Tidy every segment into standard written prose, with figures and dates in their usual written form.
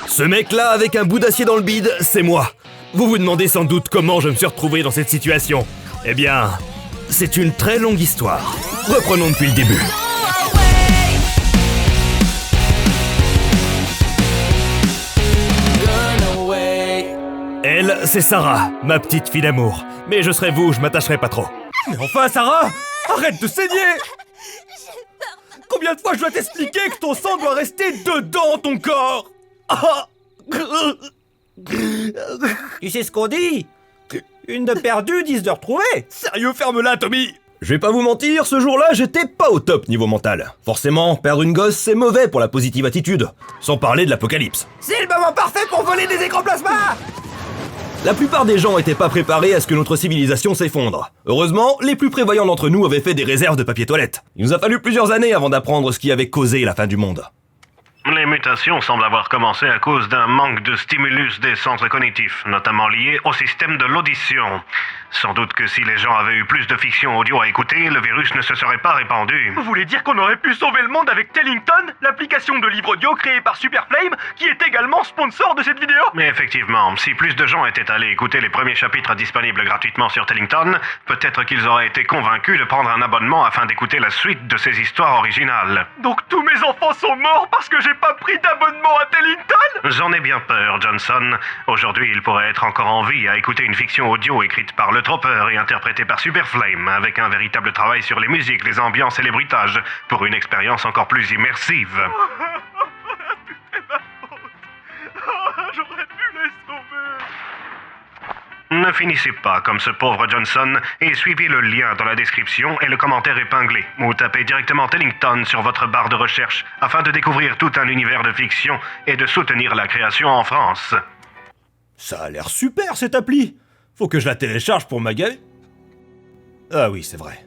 Ce mec-là avec un bout d'acier dans le bide, c'est moi. Vous vous demandez sans doute comment je me suis retrouvé dans cette situation. Eh bien, c'est une très longue histoire. Reprenons depuis le début. Elle, c'est Sarah, ma petite fille d'amour. Mais je serai vous, je m'attacherai pas trop. Mais enfin, Sarah! Arrête de saigner! Combien de fois je dois t'expliquer que ton sang doit rester dedans ton corps? Ah. Tu sais ce qu'on dit? Une de perdue, 10 de retrouvée. Sérieux, ferme-la, Tommy! Je vais pas vous mentir, ce jour-là, j'étais pas au top niveau mental. Forcément, perdre une gosse, c'est mauvais pour la positive attitude. Sans parler de l'apocalypse. C'est le moment parfait pour voler des écrans plasma! La plupart des gens étaient pas préparés à ce que notre civilisation s'effondre. Heureusement, les plus prévoyants d'entre nous avaient fait des réserves de papier toilette. Il nous a fallu plusieurs années avant d'apprendre ce qui avait causé la fin du monde. Les mutations semblent avoir commencé à cause d'un manque de stimulus des centres cognitifs, notamment lié au système de l'audition. Sans doute que si les gens avaient eu plus de fiction audio à écouter, le virus ne se serait pas répandu. Vous voulez dire qu'on aurait pu sauver le monde avec Tellington, l'application de livre audio créée par Superflame, qui est également sponsor de cette vidéo? Mais effectivement, si plus de gens étaient allés écouter les premiers chapitres disponibles gratuitement sur Tellington, peut-être qu'ils auraient été convaincus de prendre un abonnement afin d'écouter la suite de ces histoires originales. Donc tous mes enfants sont morts parce que j'ai pas pris d'abonnement à Tellington? J'en ai bien peur, Johnson. Aujourd'hui, il pourrait être encore en vie à écouter une fiction audio écrite par le Tropper et interprétée par Superflame, avec un véritable travail sur les musiques, les ambiances et les bruitages, pour une expérience encore plus immersive. C'est ma faute. J'aurais pu les sauver. Ne finissez pas comme ce pauvre Johnson et suivez le lien dans la description et le commentaire épinglé, ou tapez directement Tellington sur votre barre de recherche afin de découvrir tout un univers de fiction et de soutenir la création en France. Ça a l'air super cette appli. Faut que je la télécharge pour ma gueule. Ah oui, c'est vrai.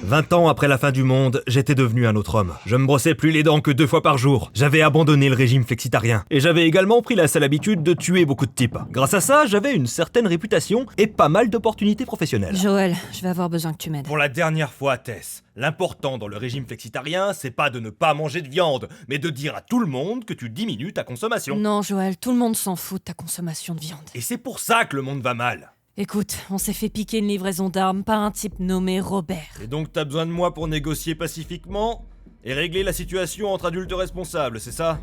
20 ans après la fin du monde, j'étais devenu un autre homme. Je me brossais plus les dents que 2 fois par jour. J'avais abandonné le régime flexitarien. Et j'avais également pris la sale habitude de tuer beaucoup de types. Grâce à ça, j'avais une certaine réputation et pas mal d'opportunités professionnelles. Joël, je vais avoir besoin que tu m'aides. Pour la dernière fois, Tess, l'important dans le régime flexitarien, c'est pas de ne pas manger de viande, mais de dire à tout le monde que tu diminues ta consommation. Non, Joël, tout le monde s'en fout de ta consommation de viande. Et c'est pour ça que le monde va mal. Écoute, on s'est fait piquer une livraison d'armes par un type nommé Robert. Et donc t'as besoin de moi pour négocier pacifiquement et régler la situation entre adultes responsables, c'est ça?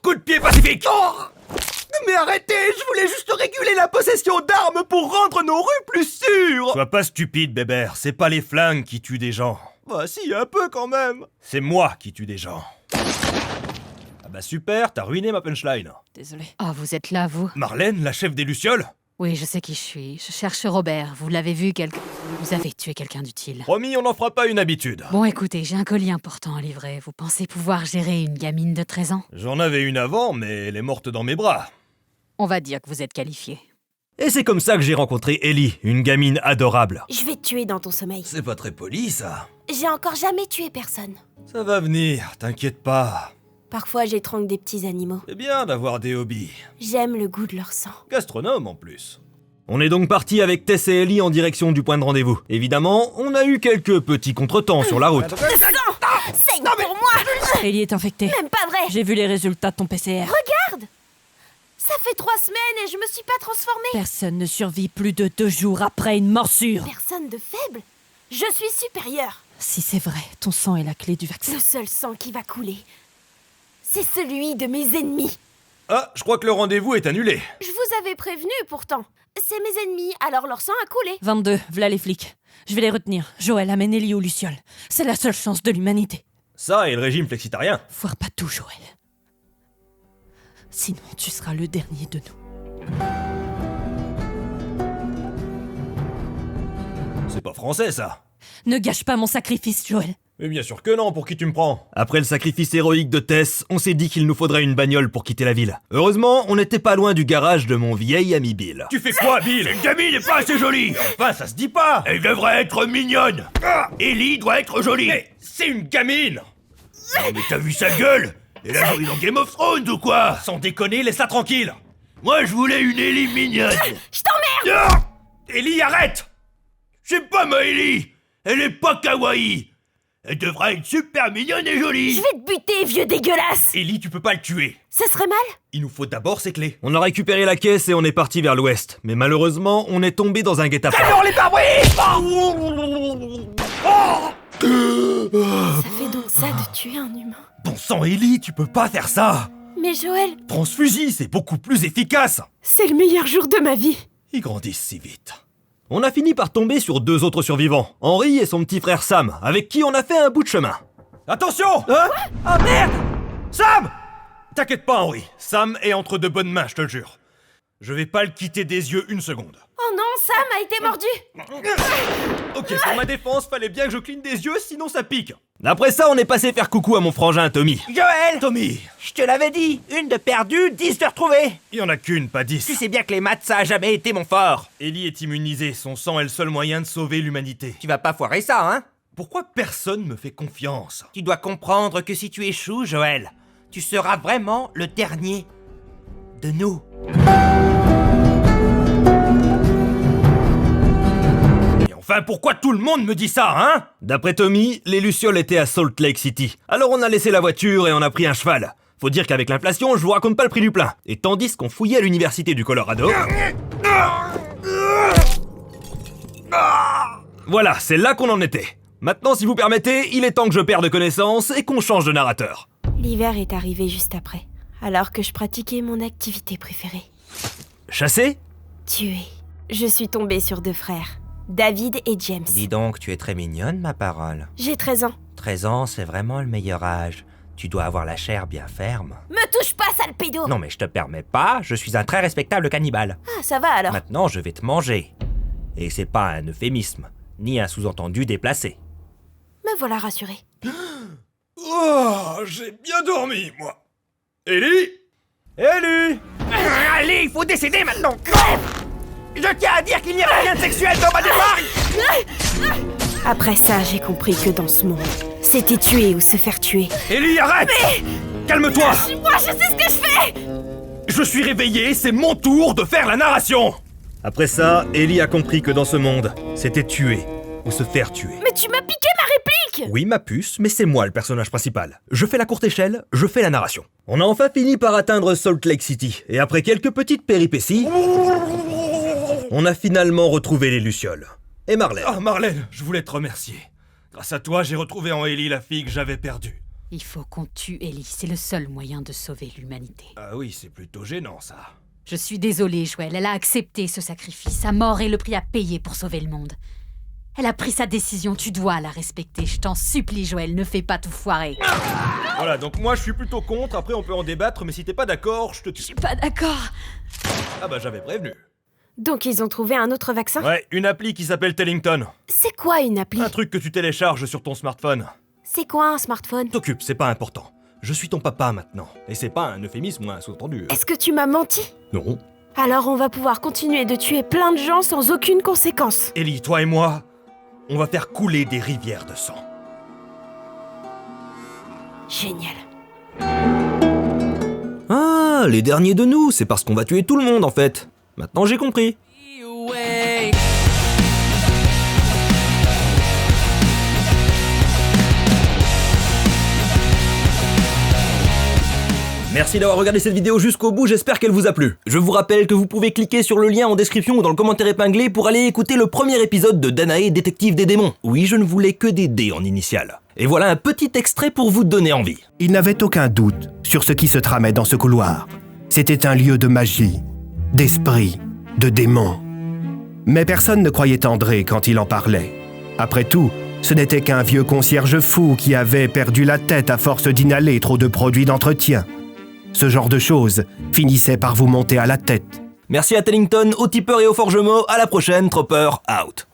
Coup de pied pacifique! Mais arrêtez, je voulais juste réguler la possession d'armes pour rendre nos rues plus sûres. Sois pas stupide, Bébert, c'est pas les flingues qui tuent des gens. Bah si, un peu quand même. C'est moi qui tue des gens. Ah bah super, t'as ruiné ma punchline. Désolé. Oh, vous êtes là, vous? Marlène, la chef des Lucioles? Oui, je sais qui je suis. Je cherche Robert. Vous l'avez vu, Vous avez tué quelqu'un d'utile. Promis, on n'en fera pas une habitude. Bon, écoutez, j'ai un colis important à livrer. Vous pensez pouvoir gérer une gamine de 13 ans? J'en avais une avant, mais elle est morte dans mes bras. On va dire que vous êtes qualifié. Et c'est comme ça que j'ai rencontré Ellie, une gamine adorable. Je vais te tuer dans ton sommeil. C'est pas très poli, ça. J'ai encore jamais tué personne. Ça va venir, t'inquiète pas. Parfois, j'étrangle des petits animaux. C'est bien d'avoir des hobbies. J'aime le goût de leur sang. Gastronome, en plus. On est donc parti avec Tess et Ellie en direction du point de rendez-vous. Évidemment, on a eu quelques petits contretemps sur la route. Saigne pour moi. Ellie est infectée. Même pas vrai. J'ai vu les résultats de ton PCR. Regarde. Ça fait 3 semaines et je me suis pas transformée. Personne ne survit plus de 2 jours après une morsure. Personne de faible. Je suis supérieure. Si c'est vrai, ton sang est la clé du vaccin. Le seul sang qui va couler, c'est celui de mes ennemis. Ah, je crois que le rendez-vous est annulé. Je vous avais prévenu pourtant. C'est mes ennemis, alors leur sang a coulé. 22, v'là les flics. Je vais les retenir. Joël, amène Ellie aux Lucioles. C'est la seule chance de l'humanité. Ça et le régime flexitarien. Foire pas tout, Joël. Sinon, tu seras le dernier de nous. C'est pas français, ça. Ne gâche pas mon sacrifice, Joël. Mais bien sûr que non, pour qui tu me prends? Après le sacrifice héroïque de Tess, on s'est dit qu'il nous faudrait une bagnole pour quitter la ville. Heureusement, on n'était pas loin du garage de mon vieil ami Bill. Tu fais quoi, Bill? Une gamine n'est pas assez jolie. Enfin, ça se dit pas. Elle devrait être mignonne. Ellie doit être jolie. Mais c'est une gamine. Non mais t'as vu sa gueule? Elle a joué dans Game of Thrones ou quoi? Sans déconner, laisse-la tranquille. Moi, je voulais une Ellie mignonne. Je t'emmerde. Ellie, arrête. J'aime pas ma Ellie. Elle est pas kawaii. Elle devrait être super mignonne et jolie. Je vais te buter, vieux dégueulasse! Ellie, tu peux pas le tuer. Ce serait mal? Il nous faut d'abord ses clés. On a récupéré la caisse et on est parti vers l'ouest. Mais malheureusement, on est tombé dans un guet-apens. Alors les pare-brise! Ça fait donc ça de tuer un humain. Bon sang, Ellie, tu peux pas faire ça! Mais Joël, Prends ce fusil, c'est beaucoup plus efficace! c'est le meilleur jour de ma vie. Ils grandissent si vite. On a fini par tomber sur 2 autres survivants, Henry et son petit frère Sam, avec qui on a fait un bout de chemin. Attention! Hein? Ah merde! Sam! T'inquiète pas, Henry. Sam est entre de bonnes mains, je te le jure. Je vais pas le quitter des yeux une seconde. Oh non, Sam a été mordu. Ok, pour ma défense, fallait bien que je cligne des yeux, sinon ça pique. Après ça, on est passé faire coucou à mon frangin Tommy. Joël, Tommy, je te l'avais dit, une de perdue, 10 de retrouvée. il y en a qu'une, pas 10. Tu sais bien que les maths, ça a jamais été mon fort. Ellie est immunisée, son sang est le seul moyen de sauver l'humanité. Tu vas pas foirer ça, hein? Pourquoi personne me fait confiance? Tu dois comprendre que si tu échoues, Joël, tu seras vraiment le dernier de nous. Et enfin, pourquoi tout le monde me dit ça, hein? D'après Tommy, les Lucioles étaient à Salt Lake City. Alors on a laissé la voiture et on a pris un cheval. Faut dire qu'avec l'inflation, je vous raconte pas le prix du plein. Et tandis qu'on fouillait à l'université du Colorado... Voilà, c'est là qu'on en était. Maintenant, si vous permettez, il est temps que je perde connaissance et qu'on change de narrateur. L'hiver est arrivé juste après, alors que je pratiquais mon activité préférée. Chasser? Tuer. Je suis tombée sur 2 frères, David et James. Dis donc, tu es très mignonne, ma parole. J'ai 13 ans. 13 ans, c'est vraiment le meilleur âge. Tu dois avoir la chair bien ferme. Me touche pas, sale pédo! Non mais je te permets pas, je suis un très respectable cannibale. Ah, ça va alors. Maintenant, je vais te manger. Et c'est pas un euphémisme, ni un sous-entendu déplacé. Me voilà rassurée. Oh, j'ai bien dormi, moi. Ellie? Ellie? Allez, il faut décéder maintenant. Je tiens à dire qu'il n'y a rien de sexuel dans ma démarche. Après ça, j'ai compris que dans ce monde, c'était tuer ou se faire tuer. Ellie, arrête! Calme-toi! Moi, je sais ce que je fais! Je suis réveillé, c'est mon tour de faire la narration! Après ça, Ellie a compris que dans ce monde, c'était tuer ou se faire tuer. Mais tu m'as piqué ma réplique! Oui, ma puce, mais c'est moi le personnage principal. Je fais la courte échelle, je fais la narration. On a enfin fini par atteindre Salt Lake City, et après quelques petites péripéties, on a finalement retrouvé les Lucioles. Et Marlène. Ah, Marlène, je voulais te remercier. Grâce à toi, j'ai retrouvé en Ellie la fille que j'avais perdue. Il faut qu'on tue Ellie, c'est le seul moyen de sauver l'humanité. Ah oui, c'est plutôt gênant, ça. Je suis désolée, Joël, elle a accepté ce sacrifice. Sa mort est le prix à payer pour sauver le monde. Elle a pris sa décision, tu dois la respecter. Je t'en supplie, Joël, ne fais pas tout foirer. Voilà, donc moi je suis plutôt contre, après on peut en débattre, mais si t'es pas d'accord, je te Je tue. suis pas d'accord. Ah bah j'avais prévenu. Donc ils ont trouvé un autre vaccin? Ouais, une appli qui s'appelle Tellington. C'est quoi une appli? Un truc que tu télécharges sur ton smartphone. C'est quoi un smartphone? T'occupe, c'est pas important. Je suis ton papa maintenant. Et c'est pas un euphémisme ou un sous-entendu. Est-ce que tu m'as menti? Non. Alors on va pouvoir continuer de tuer plein de gens sans aucune conséquence. Ellie, toi et moi, on va faire couler des rivières de sang. Génial. Ah, les derniers de nous, c'est parce qu'on va tuer tout le monde en fait. Maintenant j'ai compris. Merci d'avoir regardé cette vidéo jusqu'au bout, j'espère qu'elle vous a plu. Je vous rappelle que vous pouvez cliquer sur le lien en description ou dans le commentaire épinglé pour aller écouter le premier épisode de Danae, détective des démons. Oui, je ne voulais que des dés en initiale. Et voilà un petit extrait pour vous donner envie. Il n'avait aucun doute sur ce qui se tramait dans ce couloir. C'était un lieu de magie, d'esprit, de démons. Mais personne ne croyait André quand il en parlait. Après tout, ce n'était qu'un vieux concierge fou qui avait perdu la tête à force d'inhaler trop de produits d'entretien. Ce genre de choses finissait par vous monter à la tête. Merci à Tellington, aux tipeurs et aux forgemaux, à la prochaine, Tropper, out.